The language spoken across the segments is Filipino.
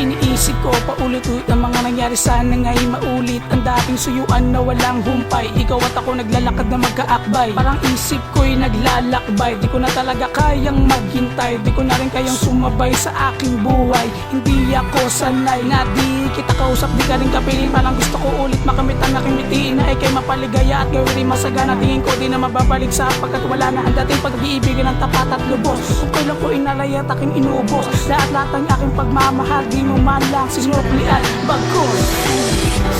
Iniisip ko paulit-ulit ang mga nangyari, sana nga'y maulit ang dating suyuan na walang humpay. Ikaw at ako naglalakad na magkaakbay, parang isip ko'y naglalakbay. Di ko na talaga kayang maghintay, di ko na rin kayang sumabay sa aking buhay. Hindi ako sanay na di kita kausap, di ka rin kapiling. Parang gusto ko ulit makamit ang aking mitiin na ikay mapaligaya at gawin rin masagana. Tingin ko di na mababalik sapagkat wala na ang dating pag-iibigan ng tapat at lubos. Kung kailan ko inalay at aking inuubos lahat-lahat ang aking pagmamahal, di mo man lang sinuklian bagos.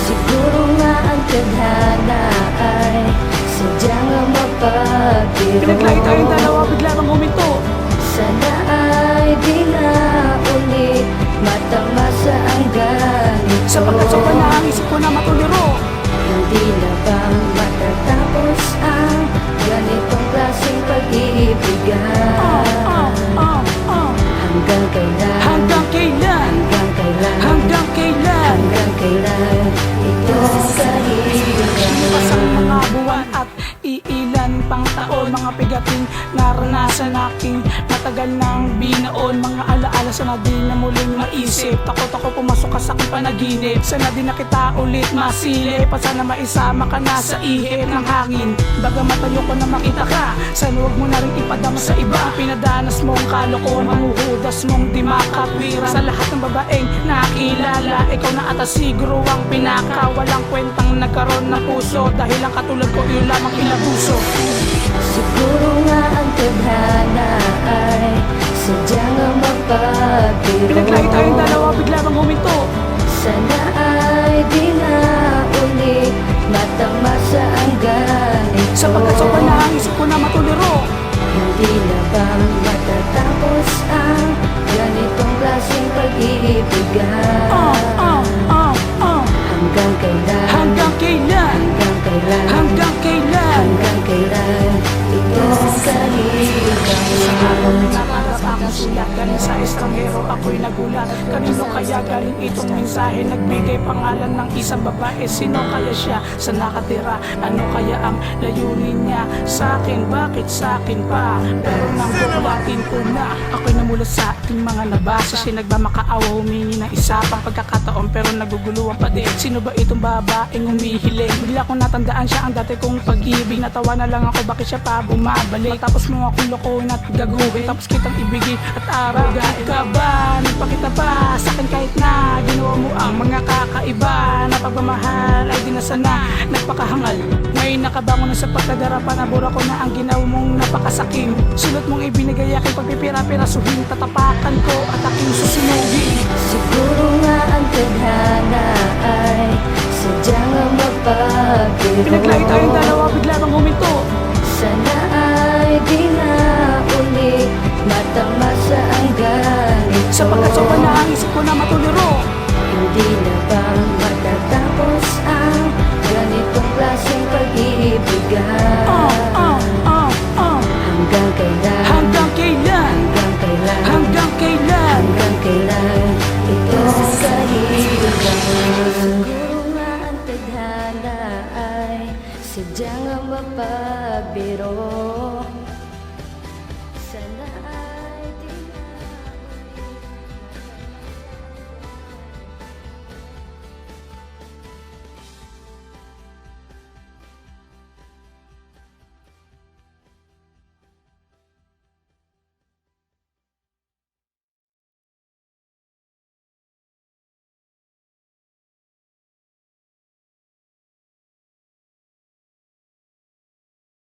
Siguro nga ang tadhana ay sadyang mapapiro. Pinaglay tayong dalawa, bigla bang huminto. Sana ay di na ulit matamasa ang ganito. Sapagkat sobrang na ang isip ko na matuliro. Hindi na ba matatapos ang ganitong klaseng pag-iibigan? Hanggang kailan? Hanggang kailan? Hanggang kailan? Hanggang kailan? Hanggang kailan ito kahirap? Pasang mga buwan at iilan pang taon, mga pigating naranasan aking matagal nang binaon. Mga alaala sana di na muling maisip. Takot ako pumasok ka sa aking panaginip. Sana di na kita ulit masilip at sana maisama ka na sa ihip ng hangin. Bagamat ayoko na makita ka, sana huwag mo na rin ipadama sa iba. Pinadanas mong kalokohan, mamuhudas mong di makatwira. Sa lahat ng babaeng nakilala, ikaw na ata siguro ang pinaka walang kwentang nagkaroon ng puso. Dahil ang katulad ko yun lamang inabuso. Siguro nga ang tadhana ay sadyang mapapiro. Pinaglay tayong dalawa, bigla bang huminto. Sana ay di na ulit matamasa ang ganito. Sapagkat sobrang na ang isip ko na matuliro. Hindi na ba matatapos ang ganitong klaseng pag-iibigan? Hanggang kailan? Hanggang kailan? Hanggang kailan? Hanggang kailan? Hanggang kailan ito kahirap? Nakarap akong sulat, galing sa estranghero ako'y nagulat. Kanino kaya galing itong mensahe? Nagbigay pangalan ng isang babae, sino kaya siya? Saan nakatira? Ano kaya ang layunin niya sa akin? Bakit sa akin pa? Pero nang bukulatin ko na, ako'y namula sa ating mga nabasa. Siya nagmamakaawa, humingi ng isa pang pagkakataon, pero naguguluhan pa din. Sino ba itong babaeng humihiling? Bigla ko natandaan siya ang dati kong pag-ibig. Natawa na lang ako, bakit siya pa bumabalik? Tapos mo akong lokohin at gaguhin, tapos kitang ibigin at aragain ka ba? Nagpakita pa sa akin kahit na ginawa mo ang mga kakaiba na pagmamahal ay di na sana nagpakahangal. Ngayon nakabangon na sa pagkadarapan, nabura ko na ang ginawa mong napakasakim. Sulot mong ibinigay aking pagpipira-pirasuhin, tatapakan ko at aking susunugin. Siguro nga ang tadhana ay sadyang mapapiro. Pinaglay tayong dalawa, bigla bang huminto. Sana ay di na ulit matamasa ang ganito. Sapagkat sobrang na ang isip ko na matuliro. Hindi na ba matatapos ang ganitong klaseng pag-iibigan? Hanggang kailan? Hanggang kailan? Hanggang kailan? Hanggang kailan? Hanggang kailan ito kahirap? Siguro nga ang tadhana ay sadyang mapabiro.